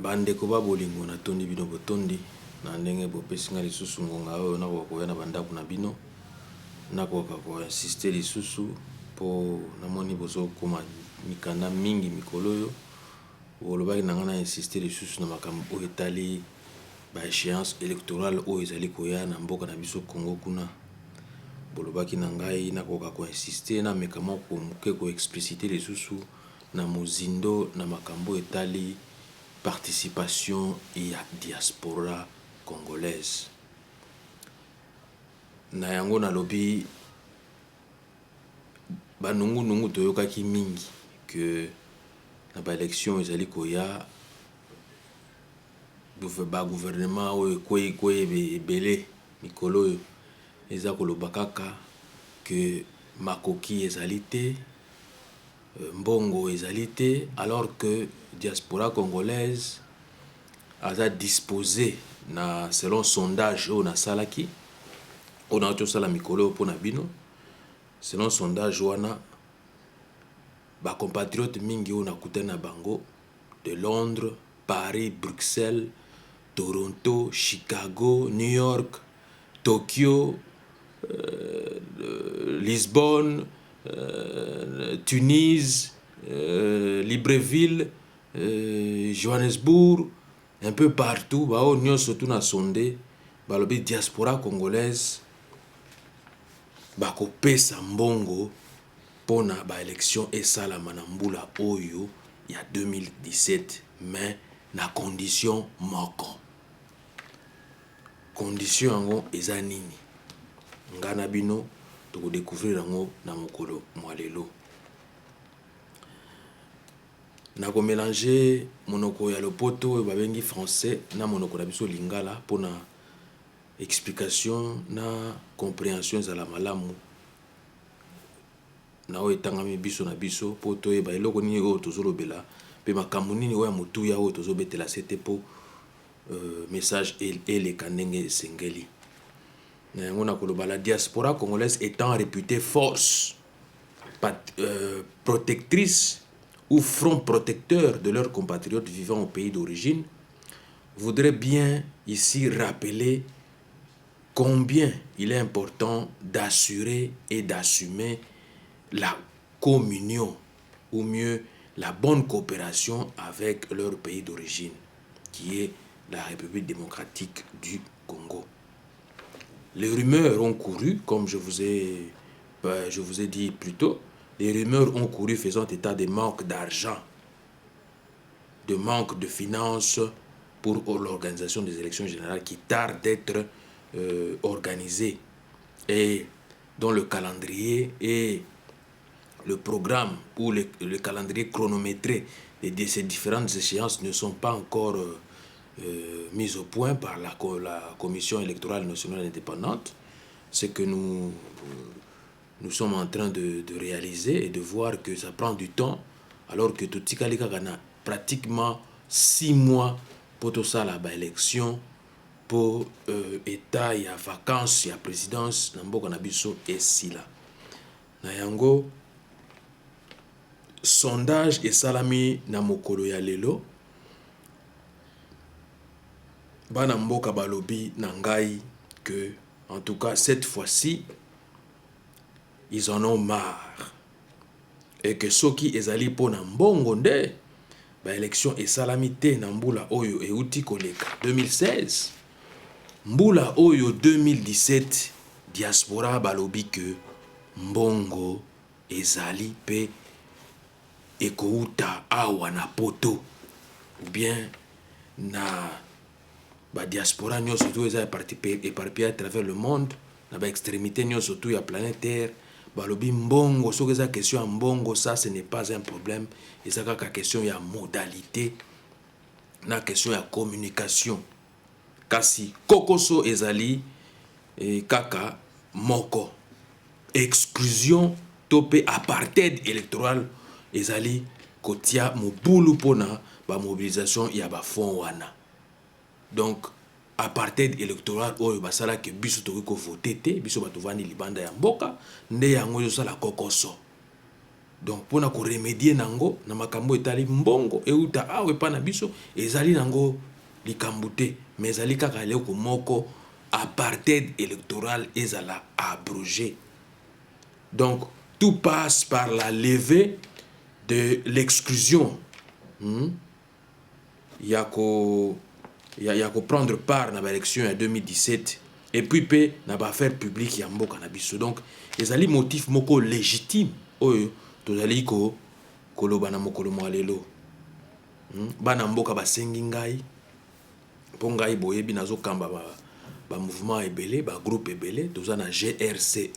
bandeko babolingo na tondi bino botondi na ndenge bopesi nga lisusu ngonga oyo nakoka koya na bandako na bino nakoka koinsiste lisusu mpo namoni bozokoma mikanda mingi mikolo oyo bolobaki na nga na insiste lisusu na makambo oyo etali baéchéance électorale oyo ezali koya na mboka na biso Congo kuna. Bolobaki na ngai nakoka koinsiste na meka moko moke koexplicite lisusu na mozindo na makambo etali participation ya diaspora congolaise. Na yango nalobi banungu toyokaki mingi que na ba élection ezali koya ba gouvernement oyo ekoyi ebele mikolo oyo eza koloba kaka que makoki ezali te, mbongo ezali te, alors que diaspora congolaise aza disposé na selon sondage oyo nasalaki oyo na tosala mikolo oyo mpona bino. Selon sondage wana ba compatriotes mingi oyo nakutani na bango de Londres, Paris, Bruxelles, Toronto, Chicago, New York, Tokyo, Lisbonne, Tunis, Libreville, Johannesburg, un peu partout, bao nyonso tout na sondé, balobi diaspora congolaise bakopesa mbongo pona ba élection esalama na mbula oyo ya 2017, mais na condition moko. Condition yango eza nini? Nga na bino toko découvrir yango na mokolo mwa lelo. Na ko mélanger monoko ya lopoto babengi français na monoko na biso lingala pona explication na compréhension za la malamu na oyo etangami biso na biso po toyeba eloko nini oyo tozolobela mpe makambo nini oyo ya motuya oyo tozobetela sete po message eleka ndenge esengeli. Na yango nakoloba la diaspora congolaise étant réputée force protectrice ou front protecteur de leurs compatriotes vivant au pays d'origine, voudrait bien ici rappeler combien il est important d'assurer et d'assumer la communion, ou mieux la bonne coopération avec leur pays d'origine, qui est la République démocratique du Congo. Les rumeurs ont couru, comme je vous ai dit plus tôt, les rumeurs ont couru faisant état de manque d'argent, de manque de finances pour l'organisation des élections générales qui tardent d'être organisées et dont le calendrier et le programme ou le calendrier chronométré de ces différentes échéances ne sont pas encore mis au point par la Commission électorale nationale indépendante. Ce que nous sommes en train de réaliser et de voir que ça prend du temps, alors que tout a pratiquement 6 mois pour tout ça la élection, pour État, il y a vacances, il y a présidence, Namboka Nabiso et Sila. Nayango, sondage et salami na mokolo ya lelo, bana mboka balobi nangai que, en tout cas cette fois-ci, ils en ont marre. Et que soki ezali po na mbongo nde, ba élection et salamité na mbula oyo e uti koleka 2016. Mbula oyo 2017, diaspora balobi que mbongo ezali pe ekouta awa na poto. Ou bien na ba diaspora nyo surtout eza éparpillé à travers le monde, na ba extrémité nyo surtout ya planète Terre. Balobi mbongo, so que ça question ya mbongo, ça ce n'est pas un problème. Et ça ka question ya modalité, na question ya communication. Kasi kokoso ezali kaka moko. Exclusion topé apartheid électoral ezali kotia mobulu pona ba mobilisation ya ba fond wana. Donc apartheid électoral oyo basala ke biso toki ko voter te, biso bato vandi libanda ya mboka nde yango yo sala kokoso. Donc pour na ko remédier nango na makambo etali mbongo euta awe pa na biso ezali nango likambo te mais ezali kaka eloko moko apartheid électoral ezala abrogé. Donc tout passe par la levée de l'exclusion. Il y a qu'au prendre part à l'élection en 2017 et puis pe na ba affaire publique ya mboka na biso. Donc ezali motif moko légitime oyo tozali ko koloba na mokolo mwa lelo. Bana mboka basengi ngai po ngai boyebi nazokamba ba mouvement ebele, ba groupe ebele, toza na GRCE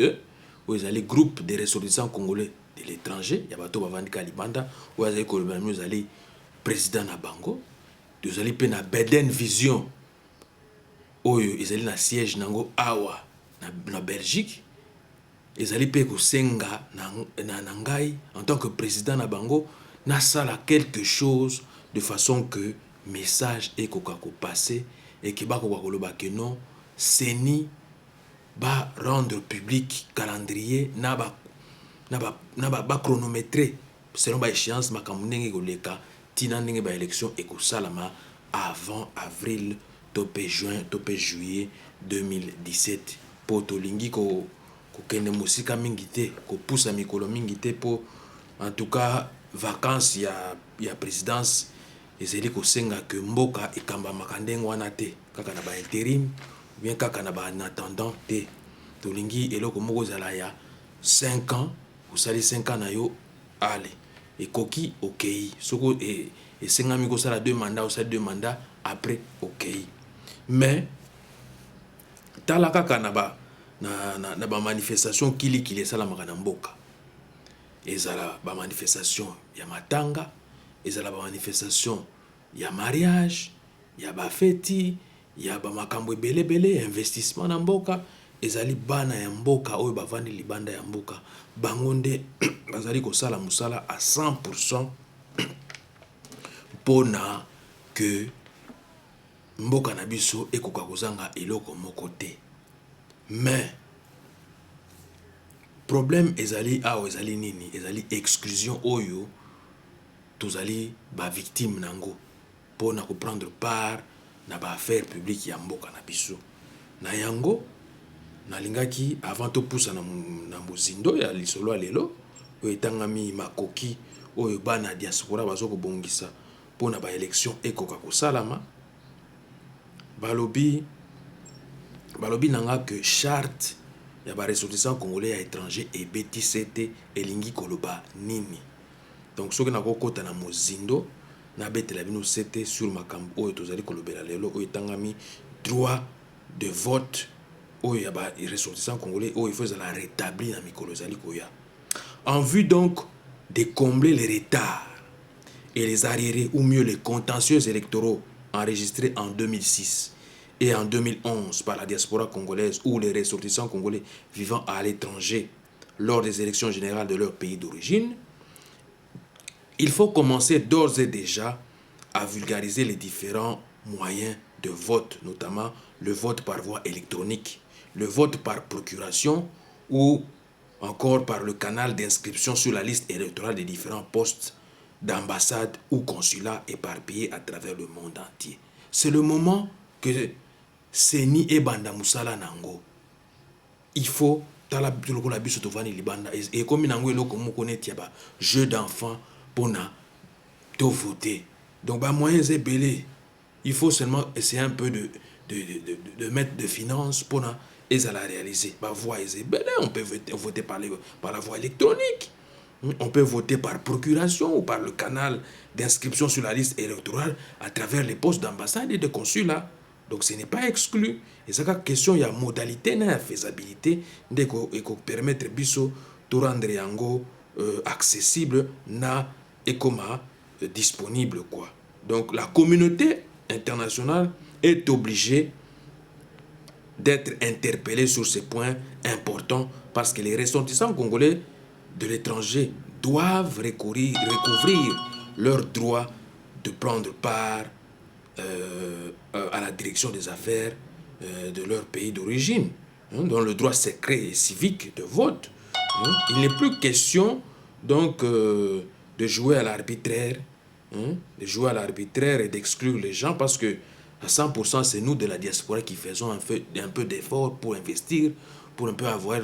oyo ezali groupe des ressortissants congolais de l'étranger, ya bato bavandika libanda oyo azali koloba na ezali président na bango. Tozali pe na Beden Vision oyo ezali na siège nango awa na Belgique. Ezali pe kosenga na ngai en tant que président na bango nasala quelque chose de façon que message ekoka ko passer et que bakoka koloba que non CENI ba rendre public calendrier na ba chronométrer selon ba échéance makambo ndenge koleka tina ndenge ba élection ekosalama avant avril topé juin topé juillet 2017 po tolingi ko kende musika mingi te ko poussa mikolo mingi te po en tout cas vacances ya présidence ezeli ko senga que mboka ekamba makandeng wana te kaka na ba intérim bien kaka na ba en attendant te tolingi eloko moko zala ya 5 ans osali 5 ans na yo ale ekoki okei soko esengami kosala 2 mandats osali 2 mandats après okei mais tala kaka na ba manifestation kili esalamaka na mboka ezala ba manifestation ya matanga ezala ba manifestation ya mariage ya ba feti ya ba makambo ebele investissement na mboka ezali bana ya mboka oyo bavandi libanda ya mboka bango nde bazali kosala musala à 100% pona que mboka na biso ekoka kozanga eloko moko te. Mais problème ezali awa ezali nini ezali exclusion oyo tozali ba victime nango pona ko prendre part na ba affaire publique ya mboka na biso na yango nalingaki avant to poussa na mozindo ya lisolo lelo oyo etangami makoki oyo bana diaspora bazoko bongisa pona ba élection ekoka kosalama balobi nanga que charte ya ba ressortissants congolais ya étranger ebetisi te elingi koloba nini. Donc soki nakokota na mozindo nabetela bino sete sur makambo oyo tozali kolobela lelo oyo etangami droit de vote oyo ya ba ressortissants congolais oyo il faut la rétablir na mikolo ezali koya en vue donc de combler les retards et les arriérés ou mieux les contentieux électoraux enregistrés en 2006 et en 2011 par la diaspora congolaise ou les ressortissants congolais vivant à l'étranger lors des élections générales de leur pays d'origine, il faut commencer d'ores et déjà à vulgariser les différents moyens de vote, notamment le vote par voie électronique, le vote par procuration ou encore par le canal d'inscription sur la liste électorale des différents postes d'ambassade ou consulat éparpillés à travers le monde entier. C'est le moment que CENI et Banda Moussala Nango. Il faut tala la biso tovani libanda et comme nango eloko moko neti ba jeu d'enfant pona to voter. Donc ba moyens ebele. Il faut seulement essayer un peu de mettre de finances pona et à la réaliser. Ba voix ebele, on peut voter par la voie électronique. On peut voter par procuration ou par le canal d'inscription sur la liste électorale à travers les postes d'ambassade et de consulat. Donc ce n'est pas exclu. Et c'est une question, il y a modalité, il y a faisabilité, de permettre biso de rendre yango accessible na et comme disponible quoi. Donc la communauté internationale est obligée d'être interpellée sur ces points importants parce que les ressortissants congolais de l'étranger doivent recouvrir leur droit de prendre part à la direction des affaires de leur pays d'origine, dont le droit secret et civique de vote. Il n'est plus question Donc, de jouer à l'arbitraire, hein, de jouer à l'arbitraire et d'exclure les gens parce que à 100%, c'est nous de la diaspora qui faisons un peu d'effort pour investir, pour un peu envoyer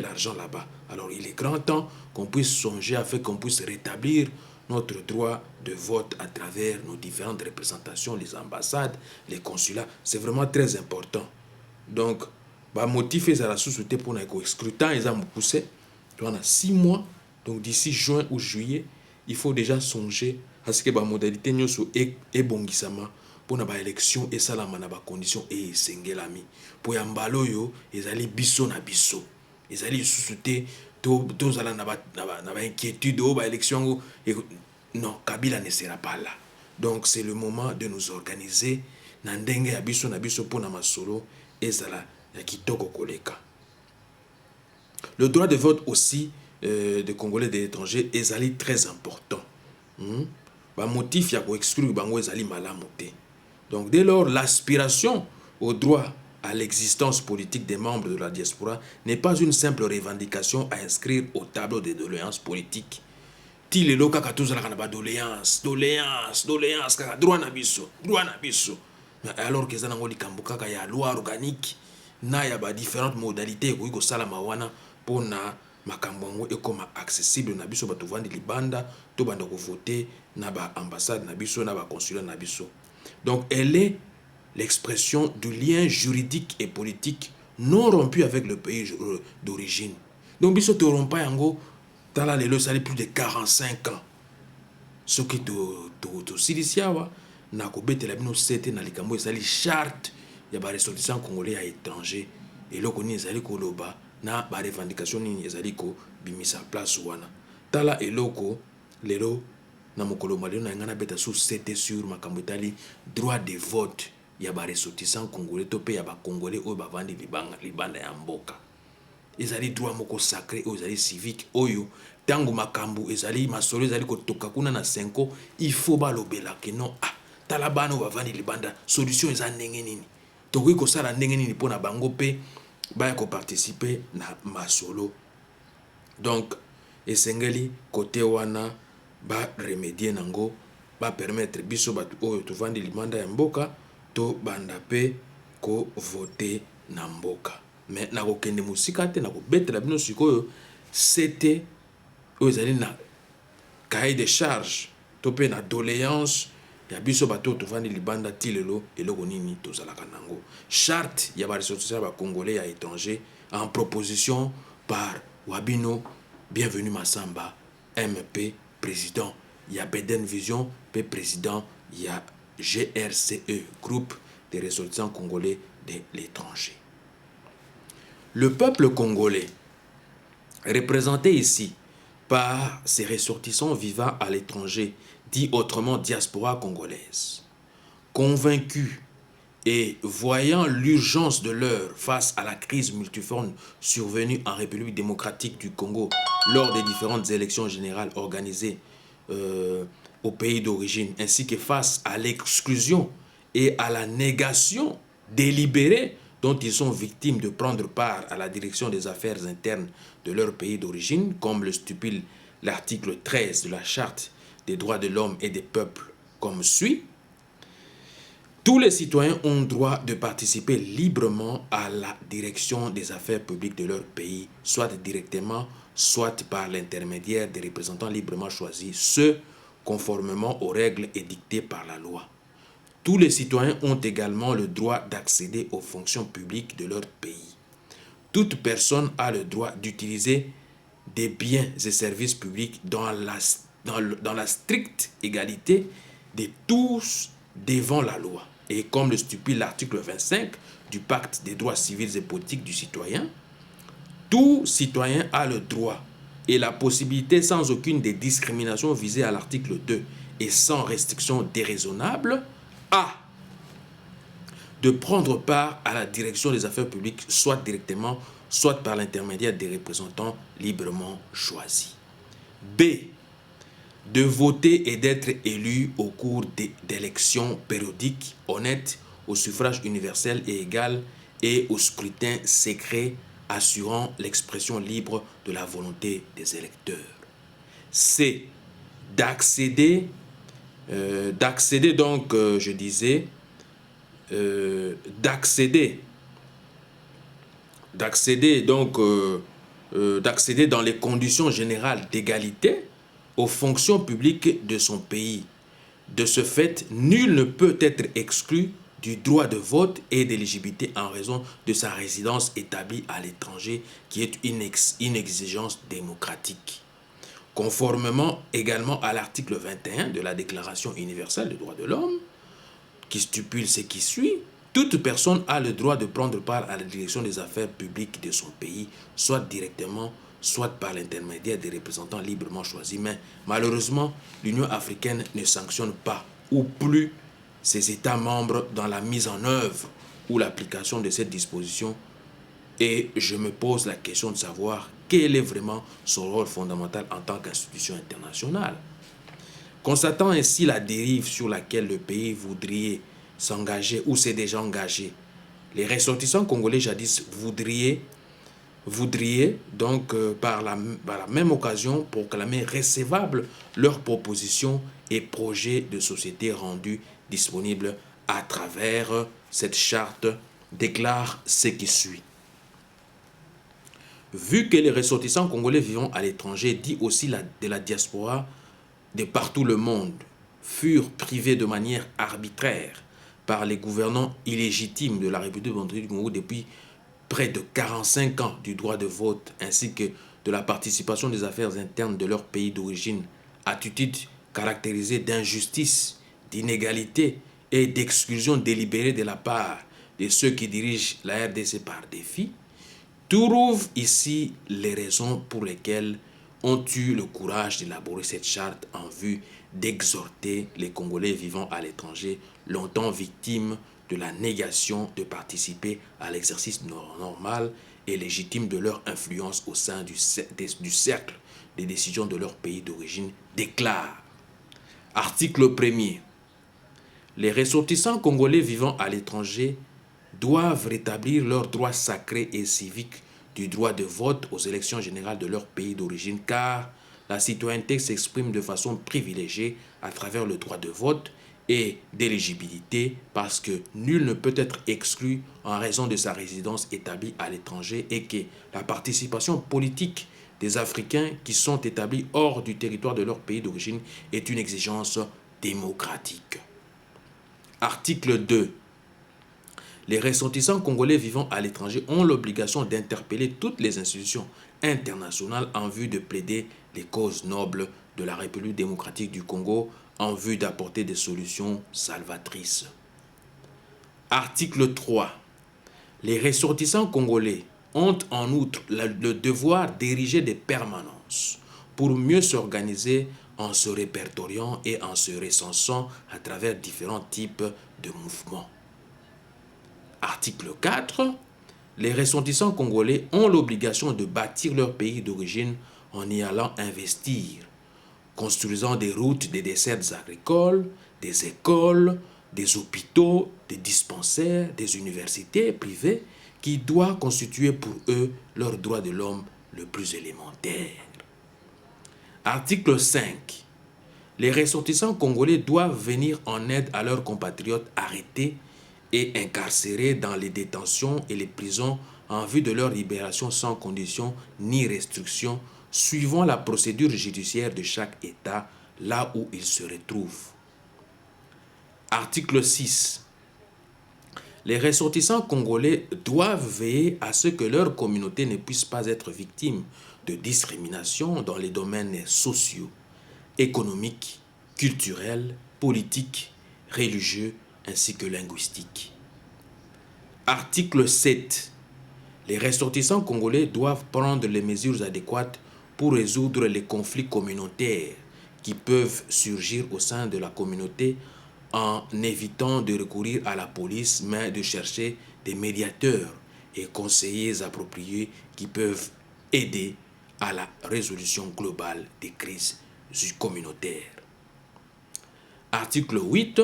l'argent là-bas. Alors, il est grand temps qu'on puisse songer afin qu'on puisse rétablir notre droit de vote à travers nos différentes représentations, les ambassades, les consulats. C'est vraiment très important. Donc, bah, motif est à la sous-souté pour nous scrutin, ils ont poussé. On a 6 mois. Donc, d'ici juin ou juillet, il faut déjà songer à ce que la modalité est bongisama pour la élection et ça la condition et sengelami. Pour yambalo yo, ils allaient biso na biso. Ils allaient sous-souté, tous allons na inquiétude de l'élection. Non, Kabila ne sera pas là. Donc, c'est le moment de nous organiser. Nandenge ya biso na biso pour na masolo ezala ya kitoko koleka. Le droit de vote aussi des Congolais de l'étranger est très important. Ba motif ya ko exclure bango ezali malamu te. Donc dès lors l'aspiration au droit à l'existence politique des membres de la diaspora n'est pas une simple revendication à inscrire au tableau des doléances politiques. Ti lelo kaka tozalaka na ba doléance kaka droit na biso. Alors que ça nango likambo kaka ya loi organique na ya ba différentes modalités ko iko sala mawana pona makambo yango ekoma accessible na biso bato vandi libanda to banda ko voter na ba ambassade na biso na ba consulat na biso. Donc elle est l'expression du lien juridique et politique non rompu avec le pays d'origine. Donc biso to rompa yango tala lelo sali plus de 45 ans. Ce qui to silisiawa na ko betela bino sete na likambo sali charte ya ba ressortissants congolais à étranger et loko ni ezali ko loba na ba revendication ni ezali ko bimisa place wana tala eloko lelo na mokolo malio na ngana beta sous sete sur makambo etali droit de vote ya ba ressortissants congolais to pe ya ba congolais o ba vandi libanda ya mboka ezali droit moko sacré o ezali civique oyo tango makambo ezali masolo ezali ko toka kuna na 5 il faut ba lobela que non tala bana o ba vandi libanda solution eza ndenge nini tokoki kosala ndenge nini pona bango pe baya ko participer na masolo. Donc esengeli côté wana ba remédier nango ba permettre biso batu oyo to vandi libanda ya mboka to banda pe ko voter na mboka. Mais na ko kende musika te na ko betela bino sikoyo c'était oyo ezali na cahier de charge to pe na doléance ya biso bato to vandi libanda tilelo eloko nini tozalaka nango. Charte ya ba ressortissants ba congolais à étranger en proposition par Wabino Bienvenue Massamba MP président ya Beden Vision pe président ya GRCE groupe des ressortissants congolais de l'étranger. Le peuple congolais représenté ici par ces ressortissants vivant à l'étranger, dit autrement diaspora congolaise, convaincus et voyant l'urgence de l'heure face à la crise multiforme survenue en République démocratique du Congo lors des différentes élections générales organisées au pays d'origine, ainsi que face à l'exclusion et à la négation délibérée dont ils sont victimes de prendre part à la direction des affaires internes de leur pays d'origine, comme le stipule l'article 13 de la Charte des droits de l'homme et des peuples, comme suit. Tous les citoyens ont droit de participer librement à la direction des affaires publiques de leur pays, soit directement, soit par l'intermédiaire des représentants librement choisis, ce conformément aux règles édictées par la loi. Tous les citoyens ont également le droit d'accéder aux fonctions publiques de leur pays. Toute personne a le droit d'utiliser des biens et services publics dans la stricte égalité de tous devant la loi. Et comme le stipule l'article 25 du Pacte des droits civils et politiques du citoyen, tout citoyen a le droit et la possibilité sans aucune des discriminations visées à l'article 2 et sans restriction déraisonnable de prendre part à la direction des affaires publiques, soit directement, soit par l'intermédiaire des représentants librement choisis. B. De voter et d'être élu au cours d'élections périodiques, honnêtes, au suffrage universel et égal et au scrutin secret assurant l'expression libre de la volonté des électeurs. c'est d'accéder, donc, je disais, d'accéder dans les conditions générales d'égalité aux fonctions publiques de son pays. De ce fait, nul ne peut être exclu du droit de vote et d'éligibilité en raison de sa résidence établie à l'étranger, qui est une exigence démocratique. Conformément également à l'article 21 de la Déclaration universelle des droits de l'homme, qui stipule ce qui suit, toute personne a le droit de prendre part à la direction des affaires publiques de son pays, soit directement, soit par l'intermédiaire des représentants librement choisis. Mais malheureusement, l'Union africaine ne sanctionne pas ou plus ses États membres dans la mise en œuvre ou l'application de cette disposition. Et je me pose la question de savoir quel est vraiment son rôle fondamental en tant qu'institution internationale. Constatant ainsi la dérive sur laquelle le pays voudrait s'engager ou s'est déjà engagé, les ressortissants congolais jadis voudraient donc par la même occasion proclamer recevables leurs propositions et projets de société rendus disponibles à travers cette charte, déclare ce qui suit. Vu que les ressortissants congolais vivant à l'étranger, dit aussi de la diaspora de partout le monde, furent privés de manière arbitraire par les gouvernants illégitimes de la République démocratique du Congo depuis près de 45 ans du droit de vote ainsi que de la participation des affaires internes de leur pays d'origine, attitude caractérisée d'injustice, d'inégalité et d'exclusion délibérée de la part de ceux qui dirigent la RDC par défi, trouve ici les raisons pour lesquelles ont eu le courage d'élaborer cette charte en vue d'exhorter les Congolais vivant à l'étranger, longtemps victimes de la négation de participer à l'exercice normal et légitime de leur influence au sein du cercle des décisions de leur pays d'origine, déclare. Article 1er. Les ressortissants congolais vivant à l'étranger doivent rétablir leurs droits sacrés et civiques du droit de vote aux élections générales de leur pays d'origine, car la citoyenneté s'exprime de façon privilégiée à travers le droit de vote et d'éligibilité, parce que nul ne peut être exclu en raison de sa résidence établie à l'étranger et que la participation politique des Africains qui sont établis hors du territoire de leur pays d'origine est une exigence démocratique. Article 2. Les ressortissants congolais vivant à l'étranger ont l'obligation d'interpeller toutes les institutions internationales en vue de plaider les causes nobles de la République démocratique du Congo en vue d'apporter des solutions salvatrices. Article 3. Les ressortissants congolais ont en outre le devoir d'ériger des permanences pour mieux s'organiser en se répertoriant et en se recensant à travers différents types de mouvements. Article 4. Les ressortissants congolais ont l'obligation de bâtir leur pays d'origine en y allant investir, construisant des routes, des dessertes agricoles, des écoles, des hôpitaux, des dispensaires, des universités privées qui doivent constituer pour eux leur droit de l'homme le plus élémentaire. Article 5. Les ressortissants congolais doivent venir en aide à leurs compatriotes arrêtés et incarcérés dans les détentions et les prisons en vue de leur libération sans condition ni restriction, suivant la procédure judiciaire de chaque État là où ils se retrouvent. Article 6. Les ressortissants congolais doivent veiller à ce que leur communauté ne puisse pas être victime de discrimination dans les domaines sociaux, économiques, culturels, politiques, religieux, ainsi que linguistiques. Article 7. Les ressortissants congolais doivent prendre les mesures adéquates pour résoudre les conflits communautaires qui peuvent surgir au sein de la communauté en évitant de recourir à la police, mais de chercher des médiateurs et conseillers appropriés qui peuvent aider à la résolution globale des crises communautaires. Article 8.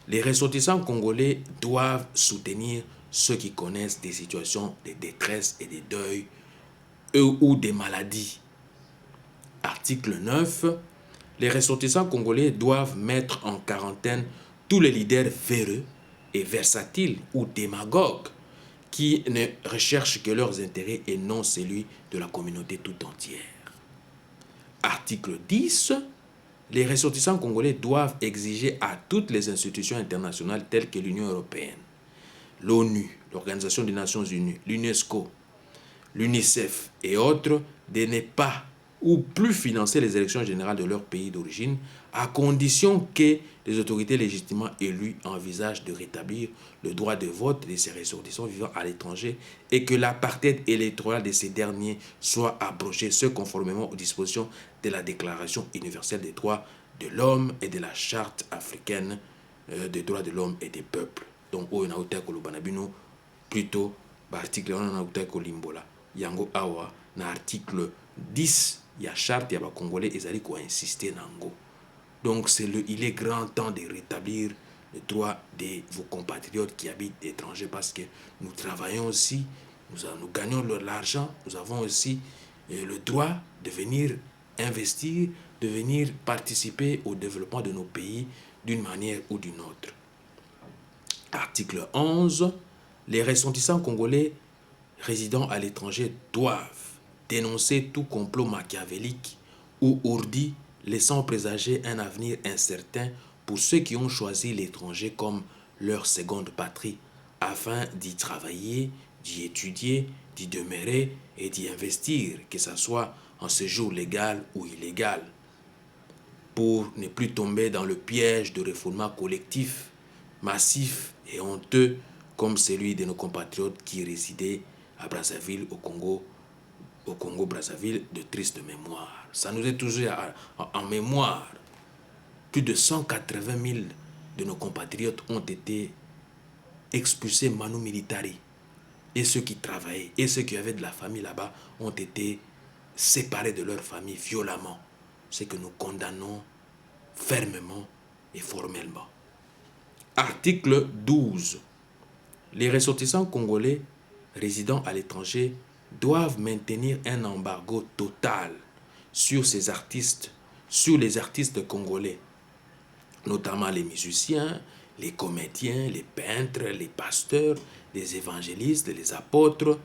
Les ressortissants congolais doivent soutenir ceux qui connaissent des situations de détresse et de deuil ou des maladies Article 9. Les ressortissants congolais doivent mettre en quarantaine tous les leaders véreux et versatiles ou démagogues qui ne recherchent que leurs intérêts et non celui de la communauté tout entière. Article 10. Les ressortissants congolais doivent exiger à toutes les institutions internationales telles que l'Union européenne, l'ONU, l'Organisation des Nations Unies, l'UNESCO, l'UNICEF et autres de ne pas ou plus financer les élections générales de leur pays d'origine, à condition que les autorités légitimement élues envisagent de rétablir le droit de vote de ces ressortissants vivant à l'étranger et que l'apartheid électoral de ces derniers soit abrogé, ce conformément aux dispositions de la Déclaration universelle des droits de l'homme et de la Charte africaine des droits de l'homme et des peuples. Donc, on a plutôt l'article Limbola. Yango awa na article 10 il y a charte ya ba congolais ezali ko insister nango. Donc il est grand temps de rétablir le droit de vos compatriotes qui habitent l'étranger parce que nous travaillons aussi, nous gagnons de l'argent, nous avons aussi le droit de venir investir, de venir participer au développement de nos pays d'une manière ou d'une autre. Article 11. Les ressortissants congolais résidant à l'étranger doivent dénoncer tout complot machiavélique ou ourdi laissant présager un avenir incertain pour ceux qui ont choisi l'étranger comme leur seconde patrie afin d'y travailler, d'y étudier, d'y demeurer et d'y investir, que ce soit en séjour légal ou illégal, pour ne plus tomber dans le piège de refoulement collectif, massif et honteux comme celui de nos compatriotes qui résidaient à Brazzaville, au Congo-Brazzaville, de triste mémoire. Ça nous est toujours en mémoire. Plus de 180 000 de nos compatriotes ont été expulsés manu militari. Et ceux qui travaillaient, et ceux qui avaient de la famille là-bas, ont été séparés de leur famille violemment. C'est que nous condamnons fermement et formellement. Article 12. Les ressortissants congolais résidant à l'étranger doivent maintenir un embargo total sur ces artistes, sur les artistes congolais, notamment les musiciens, les comédiens, les peintres, les pasteurs, les évangélistes, les apôtres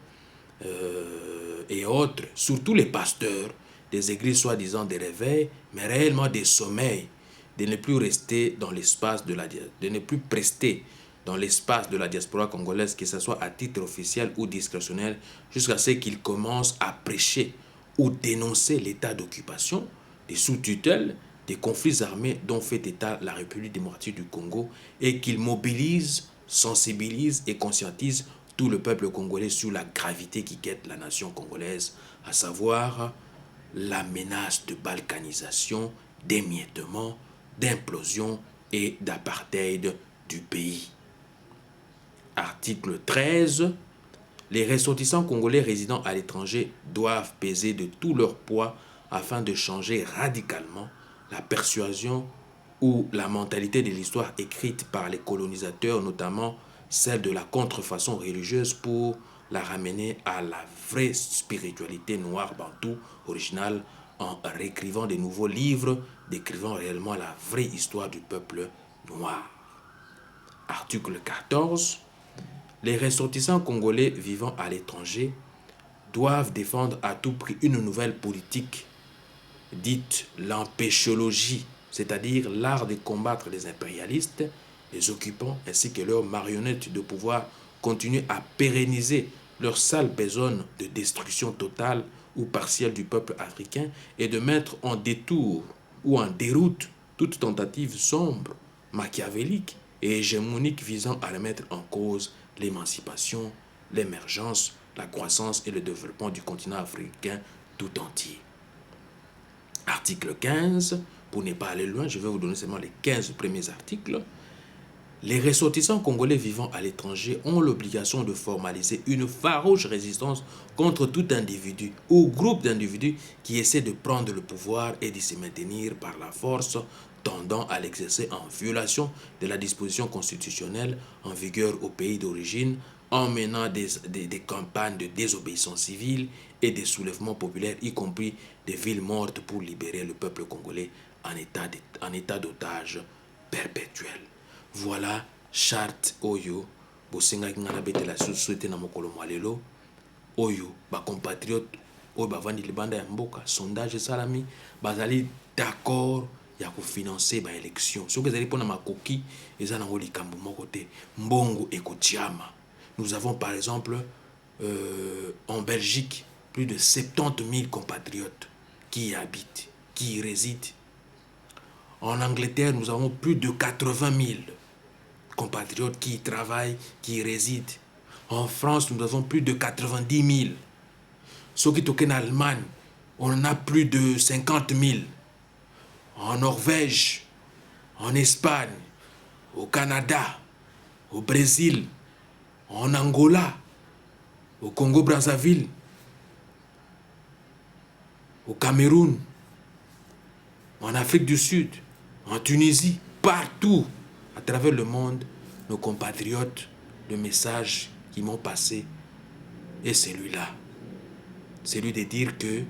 et autres, surtout les pasteurs des églises soi-disant des réveils, mais réellement des sommeils, de ne plus rester dans l'espace de ne plus prester dans l'espace de la diaspora congolaise, que ce soit à titre officiel ou discrétionnel, jusqu'à ce qu'ils commencent à prêcher ou dénoncer l'état d'occupation, des sous-tutelles, des conflits armés dont fait état la République démocratique du Congo et qu'ils mobilisent, sensibilisent et conscientisent tout le peuple congolais sur la gravité qui guette la nation congolaise, à savoir la menace de balkanisation, d'émiettement, d'implosion et d'apartheid du pays. Article 13. Les ressortissants congolais résidant à l'étranger doivent peser de tout leur poids afin de changer radicalement la persuasion ou la mentalité de l'histoire écrite par les colonisateurs, notamment celle de la contrefaçon religieuse, pour la ramener à la vraie spiritualité noire bantou originale en réécrivant de nouveaux livres décrivant réellement la vraie histoire du peuple noir. Article 14. Les ressortissants congolais vivant à l'étranger doivent défendre à tout prix une nouvelle politique dite l'empéchologie, c'est-à-dire l'art de combattre les impérialistes, les occupants ainsi que leurs marionnettes de pouvoir continuer à pérenniser leur sale besogne de destruction totale ou partielle du peuple africain et de mettre en détour ou en déroute toute tentative sombre, machiavélique et hégémonique visant à remettre en cause l'émancipation, l'émergence, la croissance et le développement du continent africain tout entier. Article 15, pour ne pas aller loin, je vais vous donner seulement les 15 premiers articles. Les ressortissants congolais vivant à l'étranger ont l'obligation de formaliser une farouche résistance contre tout individu ou groupe d'individus qui essaie de prendre le pouvoir et de se maintenir par la force, tendant à l'exercer en violation de la disposition constitutionnelle en vigueur au pays d'origine, en menant des campagnes de désobéissance civile et des soulèvements populaires, y compris des villes mortes pour libérer le peuple congolais en état d'otage perpétuel. Voilà charte oyo bosengaki nga nabetela susu ete na mokolo mwa lelo oyo bacompatriote oyo bavandi libanda ya mboka sondage esalami bazali d'accord ya kofinanse baélection soki ezali mpona makoki eza nango likambo moko te mbongo ekotiama. Nous avons par exemple en Belgique plus de 70 000 compatriotes qui y habitent, qui y résident. En Angleterre, nous avons plus de 80 000 compatriotes qui y travaillent, qui y résident. En France, nous avons plus de 90 000. Ceux qui toquent en Allemagne, on en a plus de 50 000. En Norvège, en Espagne, au Canada, au Brésil, en Angola, au Congo-Brazzaville, au Cameroun, en Afrique du Sud, en Tunisie, partout à travers le monde, nos compatriotes, le message qu'ils m'ont passé est celui-là. Celui de dire que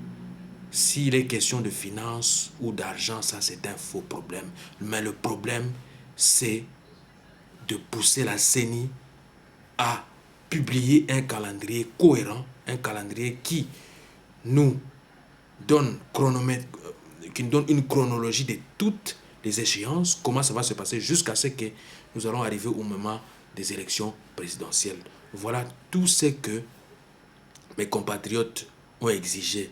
s'il est question de finances ou d'argent, ça c'est un faux problème. Mais le problème, c'est de pousser la CENI à publier un calendrier cohérent, un calendrier qui nous donne une chronologie de toutes les échéances, comment ça va se passer jusqu'à ce que nous allons arriver au moment des élections présidentielles. Voilà tout ce que mes compatriotes ont exigé.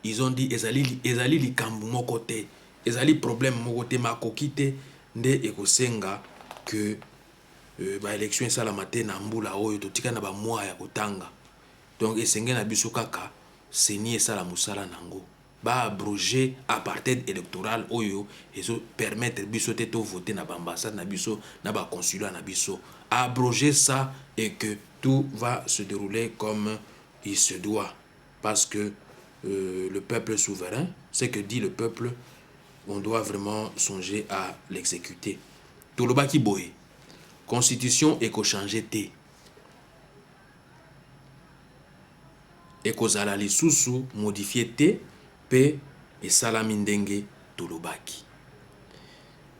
Ils ont dit ezali likambu moko te, ezali problème moko te makoki te nde ekosenga que ba élection esalama te na mbula oyo totika na ba mois ya kotanga. Donc esenge na biso kaka seni esala musala nango ba abroger apartheid électoral oyo ezo permettre biso te to voter na ambassade na biso na ba consulat na biso, abroger ça et que tout va se dérouler comme il se doit parce que le peuple souverain, ce que dit le peuple, on doit vraiment songer à l'exécuter. Tolobaki boye constitution eko-changer te ekozala lisusu modifié te pe esalami ndenge tolobaki.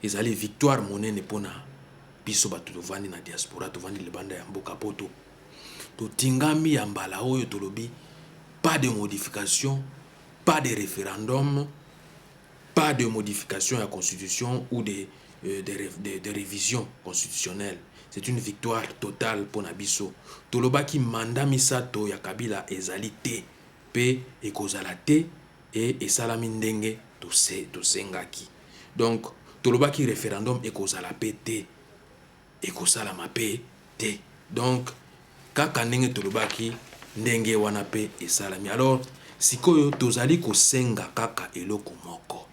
Ezali victoire monene pona biso bato tovandi na diaspora tovandi libanda ya mboka poto totingami ya mbala oyo tolobi pas de modification, pas de référendum, pas de modification à la constitution ou de révision constitutionnelle. C'est une victoire totale pour Nabiso. Tolobaki manda misato ya Kabila ezali te pe ekozala te et esalami ndenge tosengaki. Donc tolobaki référendum ekozala pe te ekosalama pe te. Donc kaka ndenge tolobaki ndenge wana pe esalami. Alors sikoyo tozali kosenga kaka eloko moko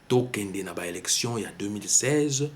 tokende na ba élection ya 2016